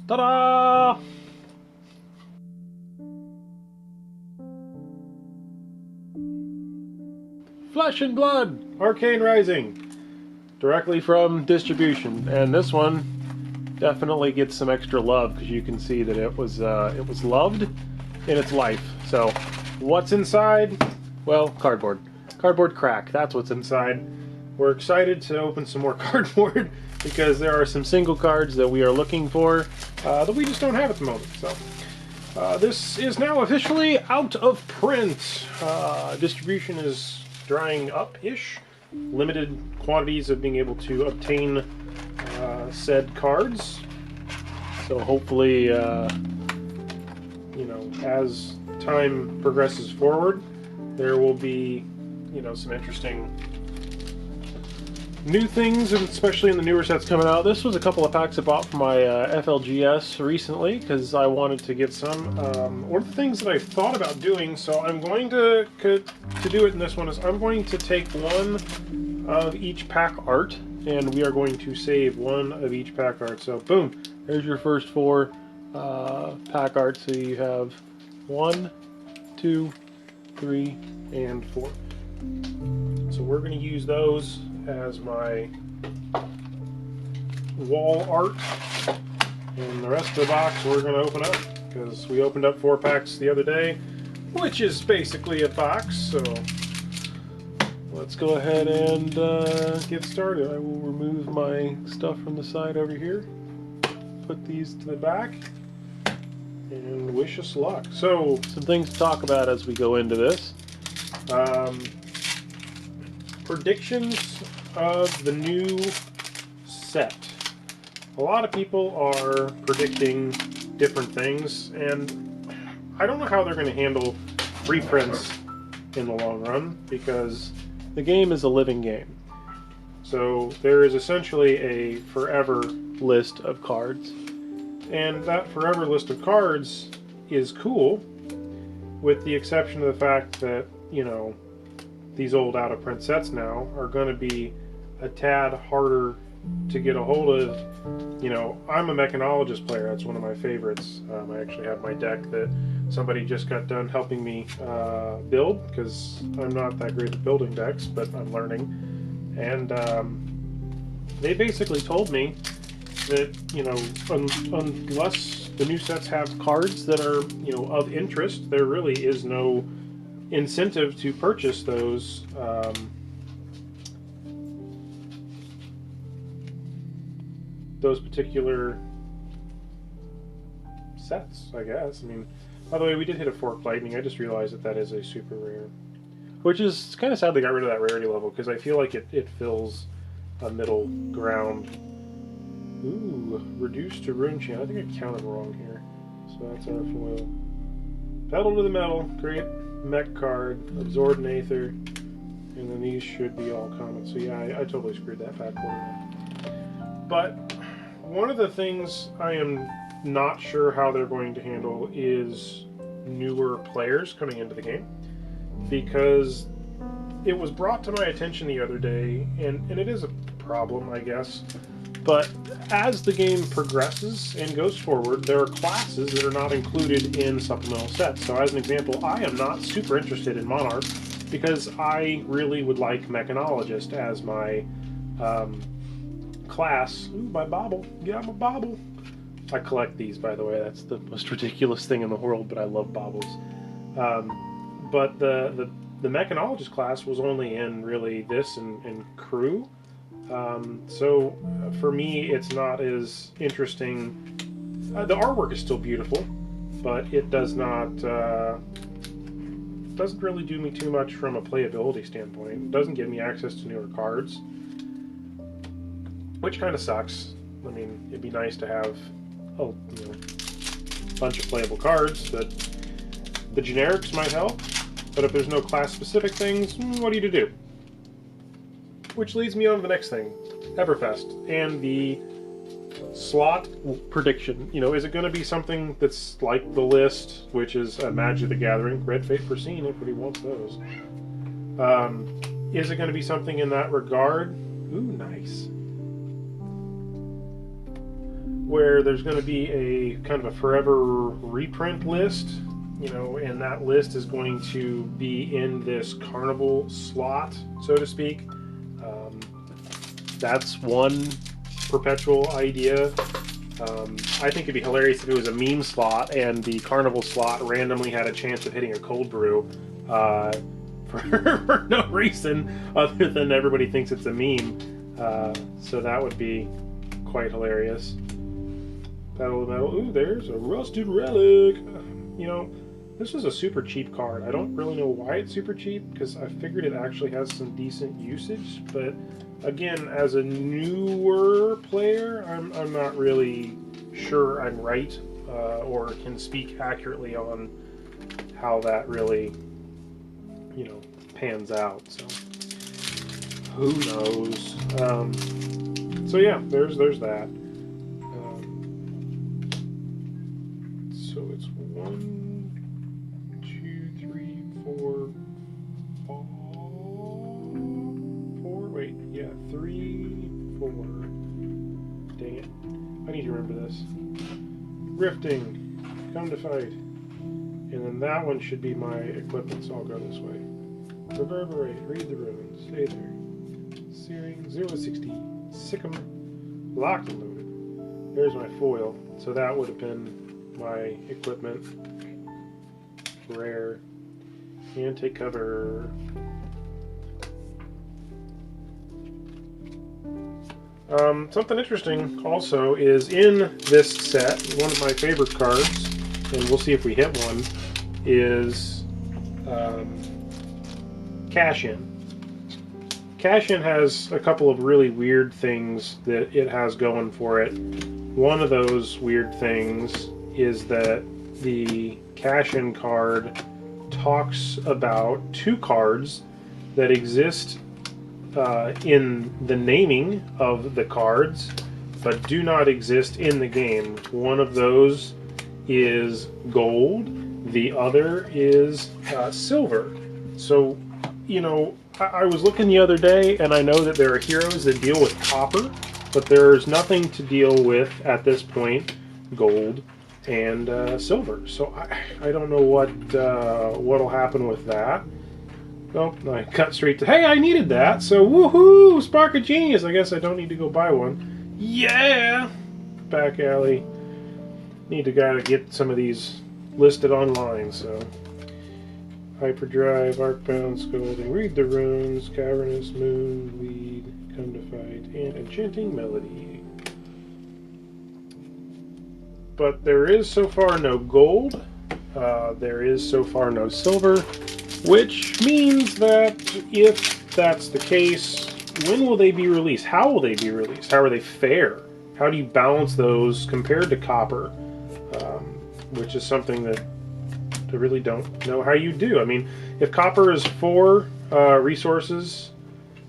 Ta-da! Flesh and Blood, Arcane Rising, directly from distribution, and this one definitely gets some extra love because you can see that it was loved in its life. So, what's inside? Well, cardboard crack. That's what's inside. We're excited to open some more cardboard because there are some single cards that we are looking for that we just don't have at the moment. So. This is now officially out of print. Distribution is drying up-ish. Limited quantities of being able to obtain said cards. So hopefully, you know, as time progresses forward, there will be, you know, some interesting new things, and especially in the newer sets coming out. This was a couple of packs I bought for my FLGS recently because I wanted to get some. One of the things that I thought about doing, so I'm going to do it in this one, is I'm going to take one of each pack art, and we are going to save one of each pack art. So boom, there's your first four pack art. So you have 1, 2, 3, and 4. So we're going to use those as my wall art, and the rest of the box we're going to open up because we opened up 4 packs the other day, which is basically a box. So let's go ahead and get started. I will remove my stuff from the side over here, put these to the back, and wish us luck. So some things to talk about as we go into this. Predictions of the new set. A lot of people are predicting different things, and I don't know how they're going to handle reprints in the long run, because the game is a living game. So there is essentially a forever list of cards, and that forever list of cards is cool, with the exception of the fact that, you know, these old out-of-print sets now are going to be a tad harder to get a hold of. You know, I'm a mechanologist player. That's one of my favorites. I actually have my deck that somebody just got done helping me build, because I'm not that great at building decks, but I'm learning. And they basically told me that, you know, unless the new sets have cards that are, you know, of interest, there really is no incentive to purchase those particular sets, I guess. I mean, by the way, we did hit a Fork Lightning. I just realized that that is a super rare, which is kind of sad they got rid of that rarity level, because I feel like it fills a middle ground. Ooh, reduced to rune chain. I think I counted wrong here. So that's our foil. Pedal to the Metal, great mech card, Absorbed Aether, and then these should be all common. So yeah, I totally screwed that pack order. But one of the things I am not sure how they're going to handle is newer players coming into the game, because it was brought to my attention the other day, and it is a problem, I guess, but as the game progresses and goes forward, there are classes that are not included in supplemental sets. So as an example, I am not super interested in Monarch because I really would like Mechanologist as my class. Ooh, my bauble. Yeah, my bauble. I collect these, by the way. That's the most ridiculous thing in the world, but I love baubles. But the Mechanologist class was only in really this and Crew. So for me, it's not as interesting. The artwork is still beautiful, but it does not doesn't really do me too much from a playability standpoint. It doesn't give me access to newer cards, which kind of sucks. I mean, it'd be nice to have a bunch of playable cards, but the generics might help. But if there's no class-specific things, what are you to do? Which leads me on to the next thing, Everfest, and the slot prediction. You know, is it going to be something that's like the list, which is Magic the Gathering, Red Fate Foreseen, everybody wants those. Is it going to be something in that regard? Ooh, nice. where there's going to be a kind of a forever reprint list, you know, and that list is going to be in this carnival slot, so to speak. That's one perpetual idea. I think it'd be hilarious if it was a meme slot and the carnival slot randomly had a chance of hitting a cold brew for no reason other than everybody thinks it's a meme. So that would be quite hilarious. Battle of Metal. Ooh, there's a rusted relic. You know, this is a super cheap card. I don't really know why it's super cheap, because I figured it actually has some decent usage. But again, as a newer player, I'm not really sure I'm right or can speak accurately on how that really, you know, pans out. So who knows? So yeah, there's that. So it's 1, 2, 3, 4, 4. Wait, yeah, 3, 4. Dang it! I need to remember this. Rifting, come to fight, and then that one should be my equipment. So I'll go this way. Reverberate, read the runes, stay there. Searing, 060, Sick'em, locked and loaded. There's my foil. So that would have been my equipment. Rare. And take cover. Something interesting also is in this set, one of my favorite cards, and we'll see if we hit one, is Cash In. Cash In has a couple of really weird things that it has going for it. One of those weird things is that the Cash In card talks about two cards that exist in the naming of the cards, but do not exist in the game. One of those is gold, the other is silver. So, you know, I was looking the other day, and I know that there are heroes that deal with copper, but there's nothing to deal with, at this point, gold and silver. So I don't know what'll happen with that. Nope, I cut straight to, hey, I needed that, so woohoo, Spark of Genius. I guess I don't need to go buy one. Yeah! Back alley. Need to gotta get some of these listed online, so. Hyperdrive, Arcbound, Scolding, Read the Runes, Cavernous Moon, Lead, Come to Fight, and Enchanting Melody. But there is so far no gold, there is so far no silver, which means that if that's the case, when will they be released? How will they be released? How are they fair? How do you balance those compared to copper? Which is something that I really don't know how you do. I mean, if copper is 4 resources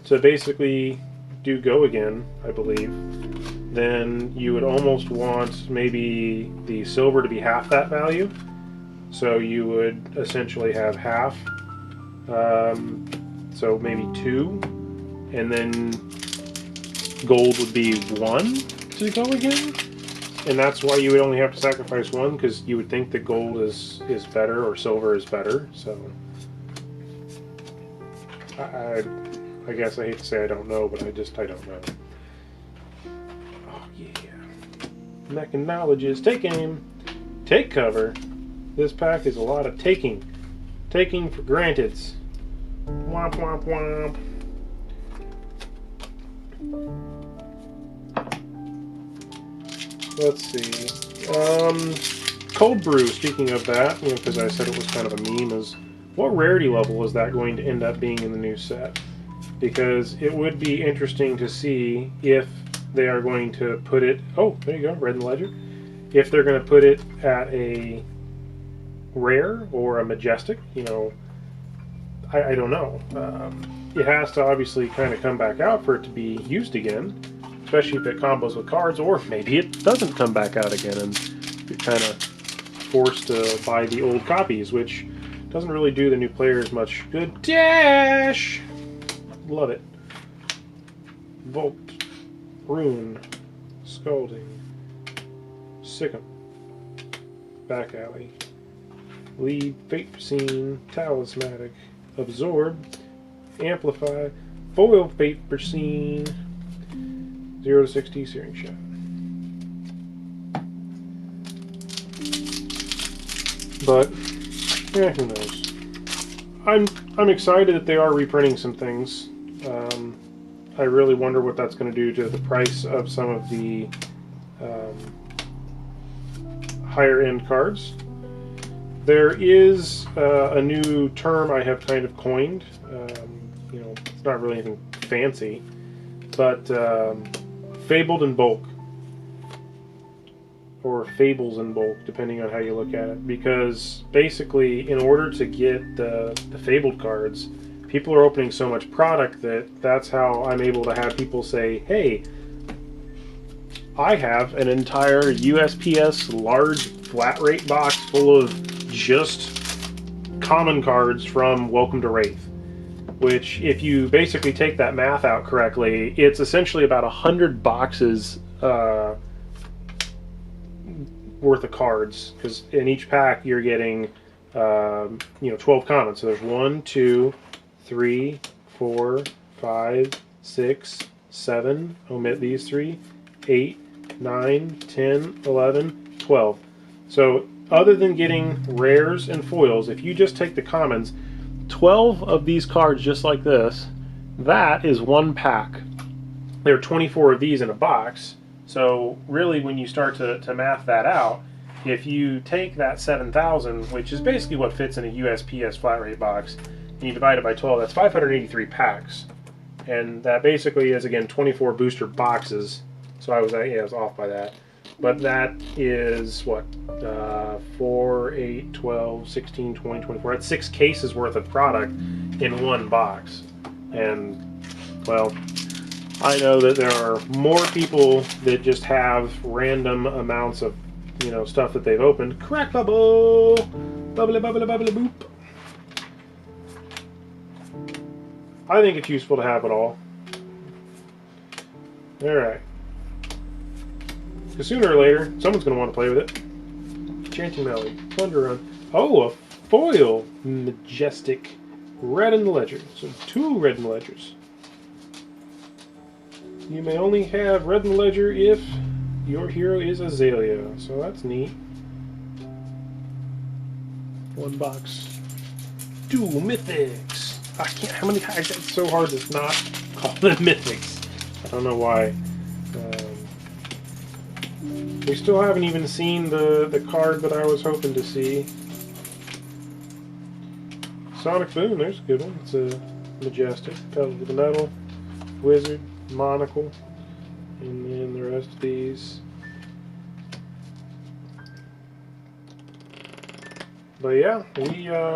to basically do go again, I believe, then you would almost want maybe the silver to be half that value. So you would essentially have half. So maybe 2. And then gold would be 1 to go again. And that's why you would only have to sacrifice 1, because you would think that gold is better or silver is better. So I guess I hate to say I don't know, but I don't know. Oh yeah. Mechanologist, take aim, take cover. This pack is a lot of taking. Taking for granted. Womp womp womp. Let's see. Cold brew, speaking of that, because I said it was kind of a meme, is what rarity level is that going to end up being in the new set? Because it would be interesting to see if they are going to put it... Oh, there you go, Red and Ledger. If they're going to put it at a rare or a majestic, you know, I don't know. It has to obviously kind of come back out for it to be used again, especially if it combos with cards, or maybe it doesn't come back out again and you're kind of forced to buy the old copies, which doesn't really do the new players much good. Dash! Love it. Volt. Rune. Scalding. Sick'em. Back Alley. Lead, Fate Scene, Talismanic, Absorb, Amplify, Foil Fate Scene, 0 to 60 Searing Shot. But, yeah, who knows. I'm excited that they are reprinting some things. I really wonder what that's going to do to the price of some of the higher end cards. There is a new term I have kind of coined. You know, it's not really anything fancy, but fabled in bulk, or fables in bulk, depending on how you look at it. Because basically, in order to get the fabled cards, people are opening so much product that's how I'm able to have people say, "Hey, I have an entire USPS large flat rate box full of just common cards from Welcome to Wraith." Which, if you basically take that math out correctly, it's essentially about 100 boxes worth of cards, because in each pack you're getting 12 commons. So there's 1, 2, 3, 4, 5, 6, 7, omit these 3, 8, 9, 10, 11, 12. So other than getting rares and foils, if you just take the commons, 12 of these cards just like this, that is one pack. There are 24 of these in a box. So really, when you start to math that out, if you take that 7,000, which is basically what fits in a USPS flat rate box, and you divide it by 12, that's 583 packs. And that basically is, again, 24 booster boxes. So I was off by that. But that is, what, 4, 8, 12, 16, 20, 24. That's 6 cases worth of product in one box. And, well, I know that there are more people that just have random amounts of, stuff that they've opened. Crack bubble! Bubbly, bubbly, bubbly, boop. I think it's useful to have it all. Alright. Because sooner or later, someone's going to want to play with it. Chanting Melody. Plunder Run. Oh, a foil Majestic Red in the Ledger. So 2 Red in the Ledgers. You may only have Red in the Ledger if your hero is Azalea. So that's neat. 1 box. 2 Mythics. I can't. How many? It's so hard to not call them Mythics. I don't know why. We still haven't even seen the card that I was hoping to see. Sonic Boom, there's a good one. It's a Majestic, Pedal to the Metal, Wizard, Monocle, and then the rest of these. But yeah,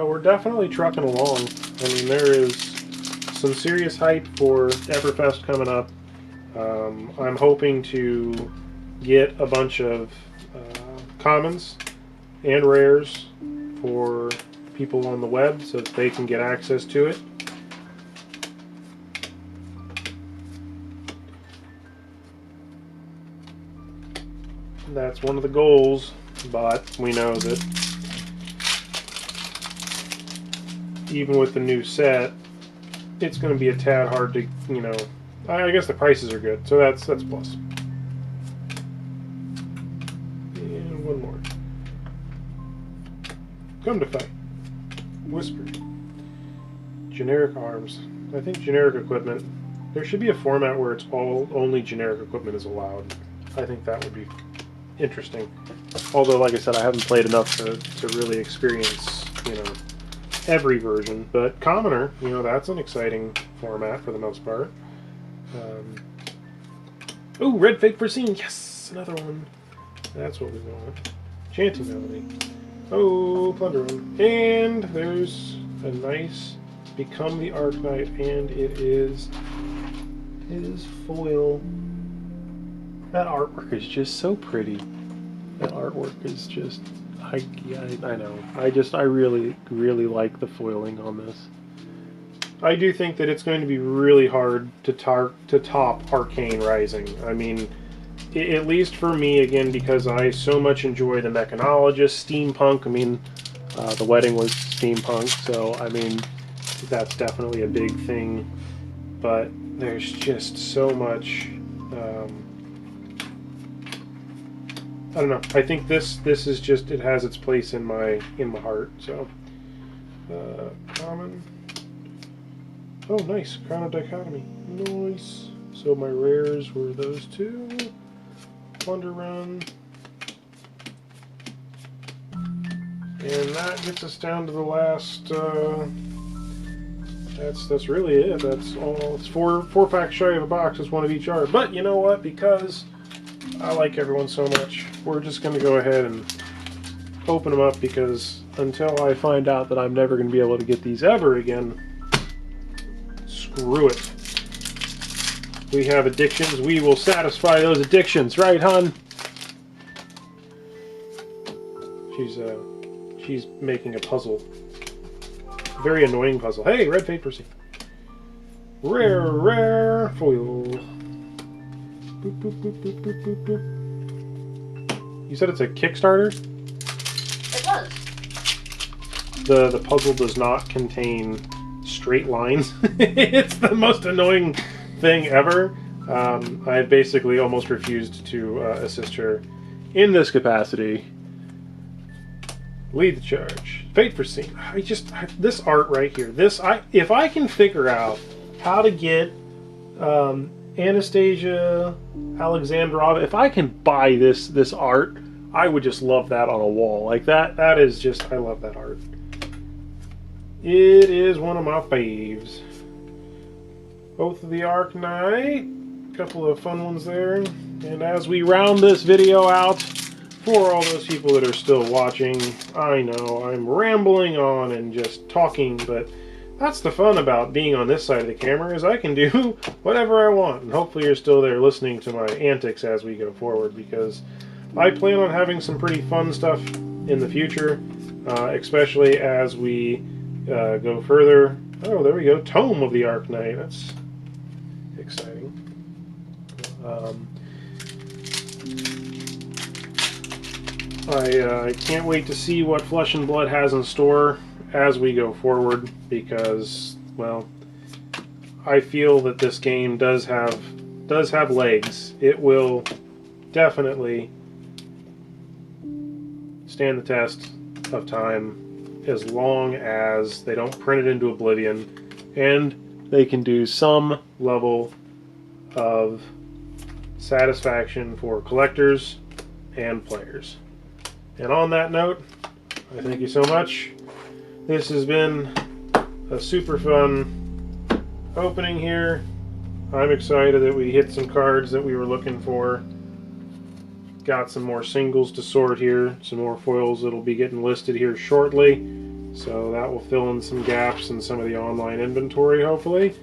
we're definitely trucking along. I mean, there is some serious hype for Everfest coming up. I'm hoping to get a bunch of commons and rares for people on the web so that they can get access to it. That's one of the goals, but we know that even with the new set, it's going to be a tad hard to, I guess the prices are good, so that's a plus. And one more. Come to Fight. Whisper. Generic arms. I think generic equipment. There should be a format where it's only generic equipment is allowed. I think that would be interesting. Although, like I said, I haven't played enough to really experience, every version. But Commoner, that's an exciting format for the most part. Oh, Red Fate Foreseen. Yes, another one. That's what we want. Chanting Melody. Oh, Plunder Run. And there's a nice Become the Arcanite, and it is foil. That artwork is just so pretty. That artwork is just, I know. I really, really like the foiling on this. I do think that it's going to be really hard to top Arcane Rising. I mean, at least for me, again, because I so much enjoy the mechanologist, steampunk. I mean, the wedding was steampunk, so I mean, that's definitely a big thing. But there's just so much. I don't know. I think this is just, it has its place in my heart. So common. Oh, nice. Crown of Dichotomy. Nice. So my rares were those two. Plunder Run. And that gets us down to the last. That's really it. That's all. It's four packs shy of a box. It's one of each art. But you know what? Because I like everyone so much, we're just going to go ahead and open them up, because until I find out that I'm never going to be able to get these ever again, screw it. We have addictions. We will satisfy those addictions, right, hon? She's making a puzzle. Very annoying puzzle. Hey, red paper-y. Rare foil. Boop, boop, boop, boop, boop, boop, boop. You said it's a Kickstarter? It does. The puzzle does not contain straight lines. It's the most annoying thing ever. I basically almost refused to assist her in this capacity. Lead the charge. Fate for scene. This art right here. If I can figure out how to get Anastasia Alexandrova, if I can buy this art, I would just love that on a wall. Like that is just, I love that art. It is one of my faves. Both of the Arcane, a couple of fun ones there. And as we round this video out, for all those people that are still watching, I know I'm rambling on and just talking, but that's the fun about being on this side of the camera, is I can do whatever I want. And hopefully you're still there listening to my antics as we go forward, because I plan on having some pretty fun stuff in the future, especially as we go further. Oh, there we go. Tome of the Arcane. That's exciting. I can't wait to see what Flesh and Blood has in store as we go forward, because, well, I feel that this game does have legs. It will definitely stand the test of time, as long as they don't print it into oblivion and they can do some level of satisfaction for collectors and players. And on that note, I thank you so much. This has been a super fun opening here. I'm excited that we hit some cards that we were looking for. Got some more singles to sort here, some more foils that'll be getting listed here shortly. So that will fill in some gaps in some of the online inventory, hopefully,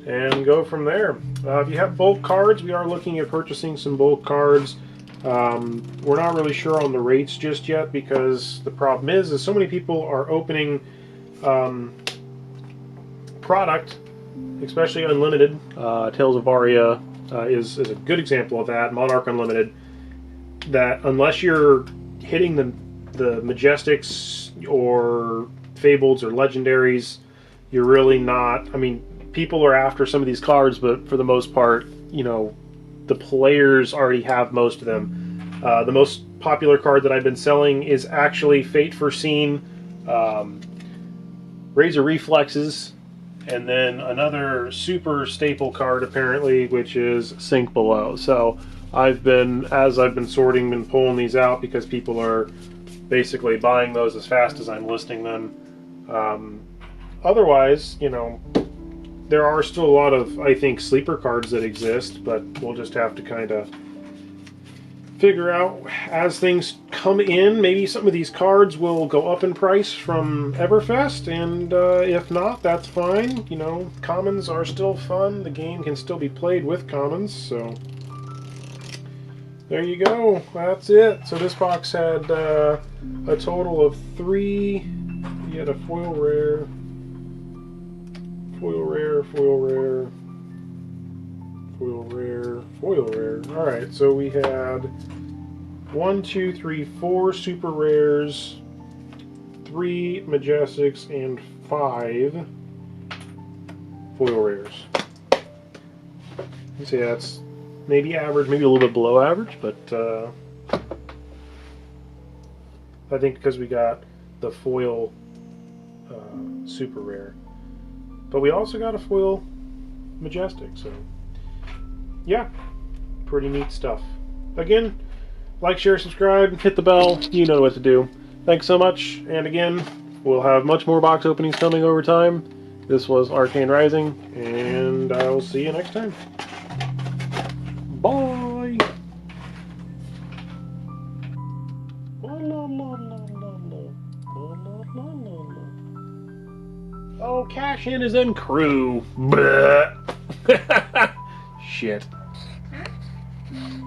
and go from there. If you have bulk cards, we are looking at purchasing some bulk cards. We're not really sure on the rates just yet, because the problem is so many people are opening product, especially Unlimited. Tales of Aria is a good example of that. Monarch Unlimited, that unless you're hitting the Majestics or Fableds or Legendaries, you're really not. I mean, people are after some of these cards, but for the most part, you know, the players already have most of them. The most popular card that I've been selling is actually Fate Foreseen, Razor Reflexes, and then another super staple card apparently, which is Sink Below. So as I've been sorting and pulling these out, because people are basically buying those as fast as I'm listing them. Otherwise, you know, there are still a lot of, I think, sleeper cards that exist, but we'll just have to kind of figure out as things come in. Maybe some of these cards will go up in price from Everfest, and if not, that's fine. You know, commons are still fun. The game can still be played with commons, so there you go. That's it. So this box had a total of 3. We had a foil rare, foil rare, foil rare, foil rare, foil rare. Alright, so we had 1, 2, 3, 4 super rares, 3 majestics, and 5 foil rares. You say that's maybe average, maybe a little bit below average, but I think because we got the foil super rare. But we also got a foil majestic, so yeah, pretty neat stuff. Again, like, share, subscribe, hit the bell, you know what to do. Thanks so much, and again, we'll have much more box openings coming over time. This was Arcane Rising, and I'll see you next time. Bye! Oh, cash in is in crew. Shit.